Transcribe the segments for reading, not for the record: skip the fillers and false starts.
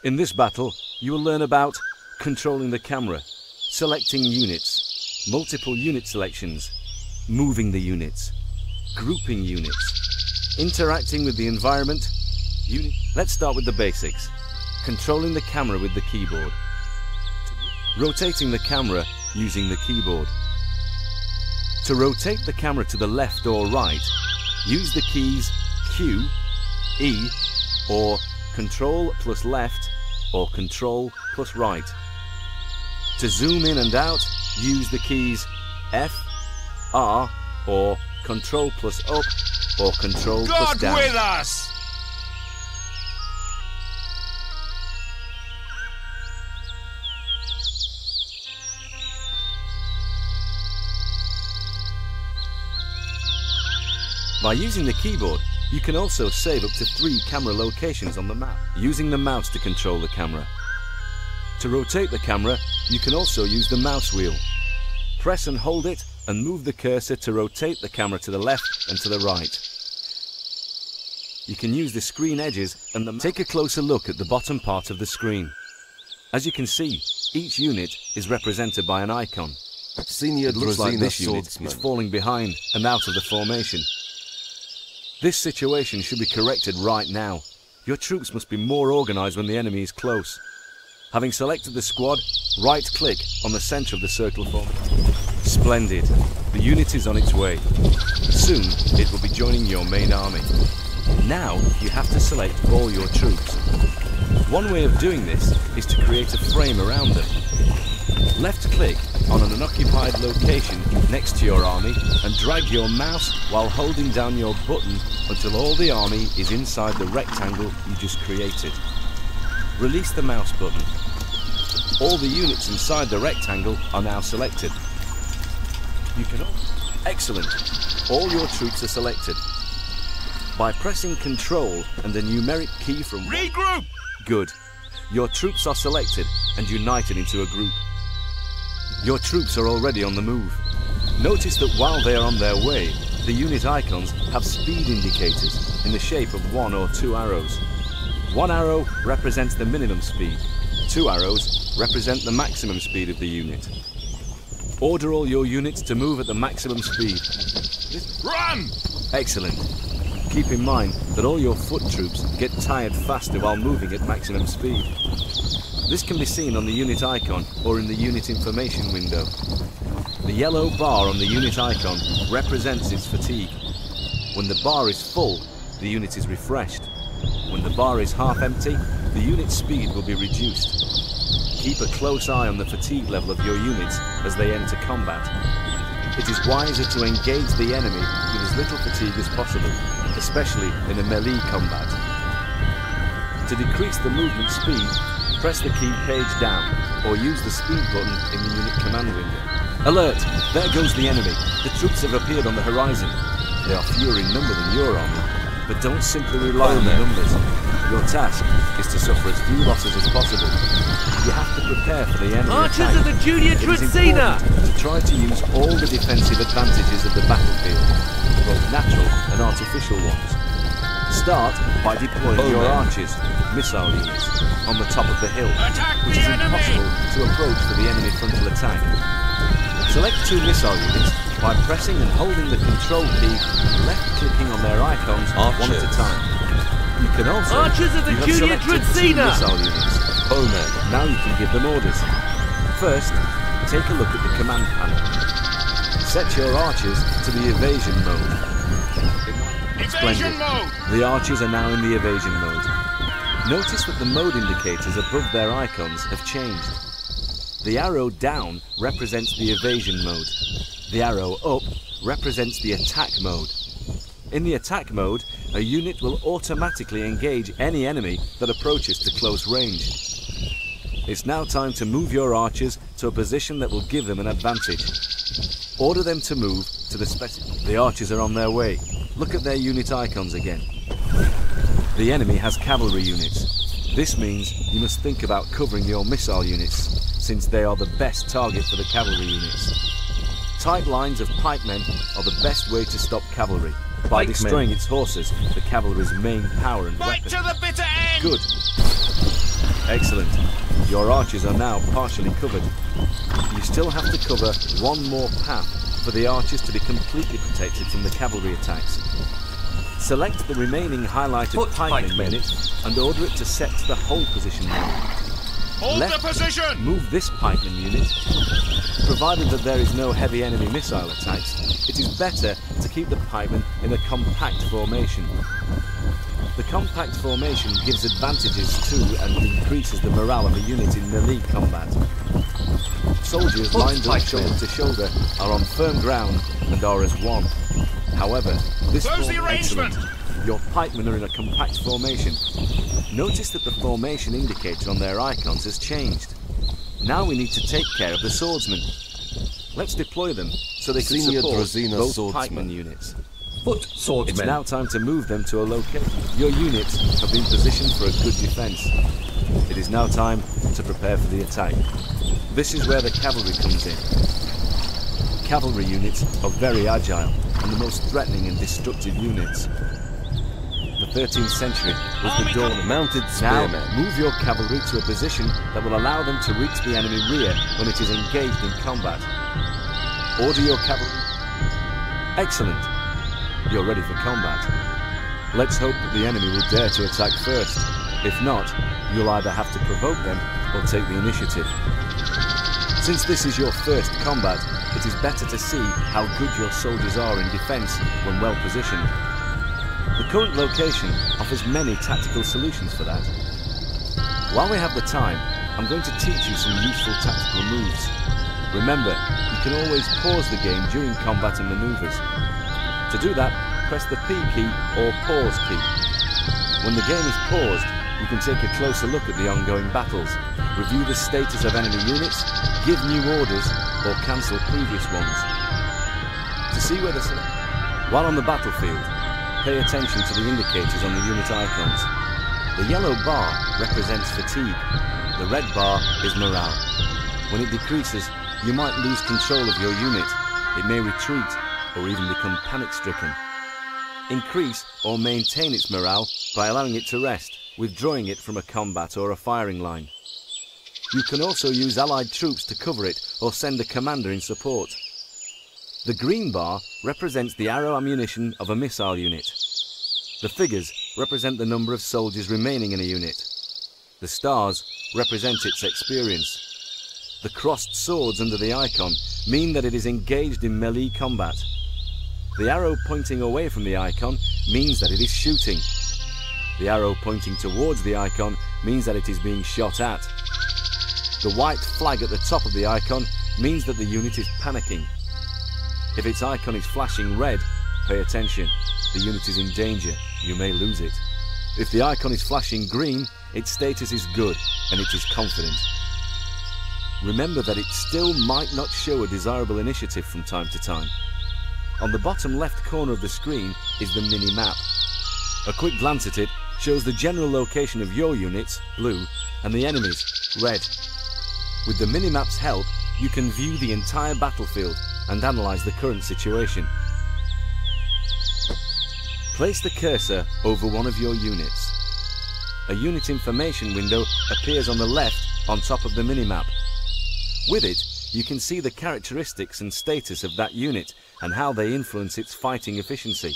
In this battle, you will learn about controlling the camera, selecting units, multiple unit selections, moving the units, grouping units, interacting with the environment. Let's start with the basics. Controlling the camera with the keyboard. Rotating the camera using the keyboard. To rotate the camera to the left or right, use the keys Q, E, or Control plus left or Control plus right. To zoom in and out, use the keys F, R, or Control plus up or Control plus down. God with us! By using the keyboard, you can also save up to 3 camera locations on the map, using the mouse to control the camera. To rotate the camera, you can also use the mouse wheel. Press and hold it and move the cursor to rotate the camera to the left and to the right. You can use the screen edges and take a closer look at the bottom part of the screen. As you can see, each unit is represented by an icon. It looks like this unit is falling behind and out of the formation. This situation should be corrected right now. Your troops must be more organised when the enemy is close. Having selected the squad, right-click on the centre of the circle formation. Splendid. The unit is on its way. Soon, it will be joining your main army. Now, you have to select all your troops. One way of doing this is to create a frame around them. Left-click on an unoccupied location next to your army and drag your mouse while holding down your button until all the army is inside the rectangle you just created. Release the mouse button. All the units inside the rectangle are now selected. Excellent. All your troops are selected. By pressing Control and the numeric key from Regroup! Good. Your troops are selected and united into a group. Your troops are already on the move. Notice that while they are on their way, the unit icons have speed indicators in the shape of 1 or 2 arrows. 1 arrow represents the minimum speed. 2 arrows represent the maximum speed of the unit. Order all your units to move at the maximum speed. Run! Excellent. Keep in mind that all your foot troops get tired faster while moving at maximum speed. This can be seen on the unit icon or in the unit information window. The yellow bar on the unit icon represents its fatigue. When the bar is full, the unit is refreshed. When the bar is half empty, the unit speed will be reduced. Keep a close eye on the fatigue level of your units as they enter combat. It is wiser to engage the enemy with as little fatigue as possible, especially in a melee combat. To decrease the movement speed, press the key page down or use the speed button in the unit command window. Alert! There goes the enemy. The troops have appeared on the horizon. They are fewer in number than your army, but don't simply rely on the numbers. Your task is to suffer as few losses as possible. You have to prepare for the enemy Archers attack. of the Junior Trutzina! To try to use all the defensive advantages of the battlefield, both natural and artificial ones. Start by deploying your archers, missile units, on the top of the hill, which is impossible to approach for the enemy frontal attack. Select 2 missile units by pressing and holding the control key and left-clicking on their icons one at a time. You can also Archers of the Junior Trutzina! missile units. Now you can give them orders. First, take a look at the command panel. Set your archers to the evasion mode. Evasion mode! The archers are now in the evasion mode. Notice that the mode indicators above their icons have changed. The arrow down represents the evasion mode. The arrow up represents the attack mode. In the attack mode, a unit will automatically engage any enemy that approaches to close range. It's now time to move your archers to a position that will give them an advantage. Order them to move to the The archers are on their way. Look at their unit icons again. The enemy has cavalry units. This means you must think about covering your missile units, since they are the best target for the cavalry units. Tight lines of pikemen are the best way to stop cavalry. By destroying its horses, the cavalry's main power and Fight weapon. to the bitter end! Good. Excellent. Your archers are now partially covered. You still have to cover one more path for the archers to be completely protected from the cavalry attacks. Select the remaining highlighted pikeman unit and order it to set to the hold position now. Hold the position! Move this pikeman unit. Provided that there is no heavy enemy missile attacks, it is better to keep the pikemen in a compact formation. The compact formation gives advantages to and increases the morale of a unit in melee combat. Soldiers lined up shoulder to shoulder are on firm ground and are as one. However, this form is excellent. Your pikemen are in a compact formation. Notice that the formation indicator on their icons has changed. Now we need to take care of the swordsmen. Let's deploy them so they can support both pikeman units. Foot swordsmen. It's now time to move them to a location. Your units have been positioned for a good defense. It is now time to prepare for the attack. This is where the cavalry comes in. Cavalry units are very agile and the most threatening and destructive units. The 13th century was the dawn of mounted spearmen. Now, move your cavalry to a position that will allow them to reach the enemy rear when it is engaged in combat. Order your cavalry. Excellent. You're ready for combat. Let's hope that the enemy will dare to attack first. If not, you'll either have to provoke them or take the initiative. Since this is your first combat, it is better to see how good your soldiers are in defense when well positioned. The current location offers many tactical solutions for that. While we have the time, I'm going to teach you some useful tactical moves. Remember, you can always pause the game during combat and maneuvers. To do that, press the P key or pause key. When the game is paused, you can take a closer look at the ongoing battles, review the status of enemy units, give new orders, or cancel previous ones. To see where the while on the battlefield, pay attention to the indicators on the unit icons. The yellow bar represents fatigue. The red bar is morale. When it decreases, you might lose control of your unit. It may retreat or even become panic-stricken. Increase or maintain its morale by allowing it to rest, withdrawing it from a combat or a firing line. You can also use allied troops to cover it or send a commander in support. The green bar represents the arrow ammunition of a missile unit. The figures represent the number of soldiers remaining in a unit. The stars represent its experience. The crossed swords under the icon mean that it is engaged in melee combat. The arrow pointing away from the icon means that it is shooting. The arrow pointing towards the icon means that it is being shot at. The white flag at the top of the icon means that the unit is panicking. If its icon is flashing red, pay attention. The unit is in danger. You may lose it. If the icon is flashing green, its status is good and it is confident. Remember that it still might not show a desirable initiative from time to time. On the bottom left corner of the screen is the mini-map. A quick glance at it shows the general location of your units, blue, and the enemy's, red. With the mini-map's help, you can view the entire battlefield and analyze the current situation. Place the cursor over one of your units. A unit information window appears on the left on top of the minimap. With it, you can see the characteristics and status of that unit and how they influence its fighting efficiency.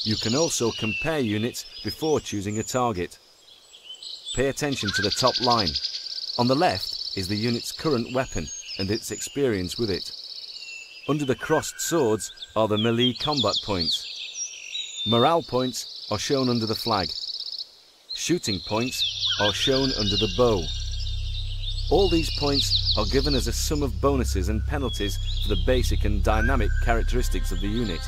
You can also compare units before choosing a target. Pay attention to the top line. On the left is the unit's current weapon and its experience with it. Under the crossed swords are the melee combat points. Morale points are shown under the flag. Shooting points are shown under the bow. All these points are given as a sum of bonuses and penalties for the basic and dynamic characteristics of the unit.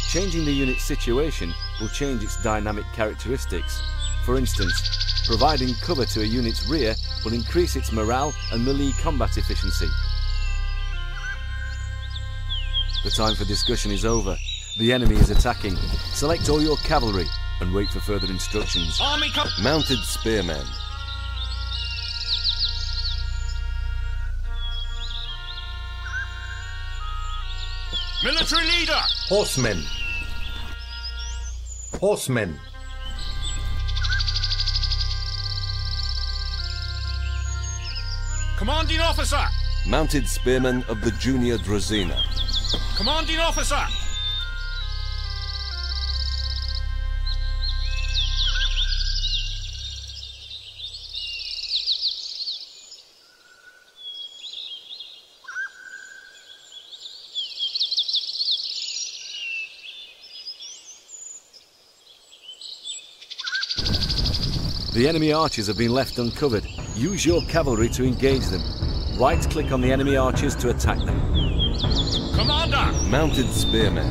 Changing the unit's situation will change its dynamic characteristics. For instance, providing cover to a unit's rear will increase its morale and melee combat efficiency. The time for discussion is over. The enemy is attacking. Select all your cavalry and wait for further instructions. Army mounted spearmen. Military leader! Horsemen. Horsemen. Commanding officer! Mounted spearmen of the Junior Dracaena. Commanding officer! The enemy archers have been left uncovered. Use your cavalry to engage them. Right-click on the enemy archers to attack them. Commander! Mounted spearmen.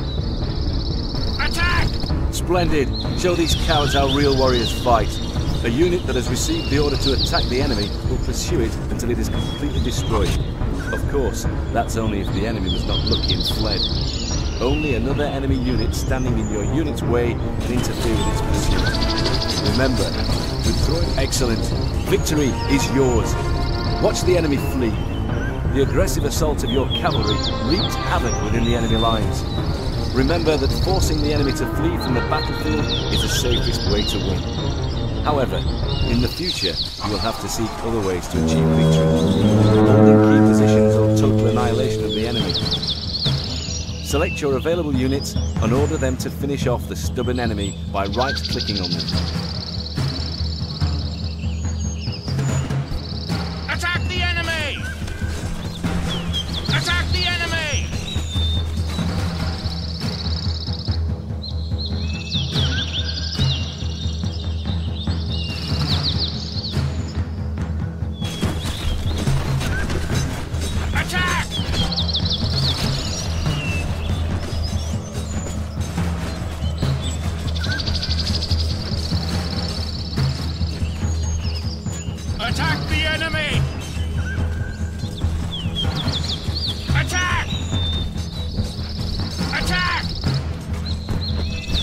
Attack! Splendid! Show these cowards how real warriors fight. A unit that has received the order to attack the enemy will pursue it until it is completely destroyed. Of course, that's only if the enemy was not lucky and fled. Only another enemy unit standing in your unit's way can interfere with its pursuit. Remember, withdrawing. Excellent. Victory is yours. Watch the enemy flee. The aggressive assault of your cavalry wreaked havoc within the enemy lines. Remember that forcing the enemy to flee from the battlefield is the safest way to win. However, in the future, you will have to seek other ways to achieve victory. Holding key positions or total annihilation of the enemy. Select your available units and order them to finish off the stubborn enemy by right-clicking on them. Attack the enemy! Attack the enemy! Attack! Attack the enemy! Attack! Attack!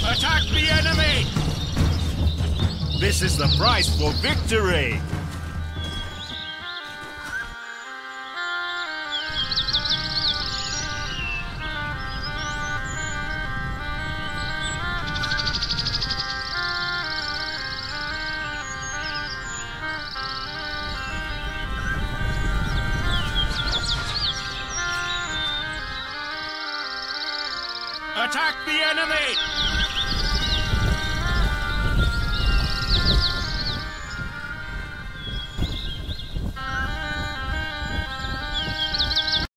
Attack the enemy! This is the price for victory! Attack the enemy!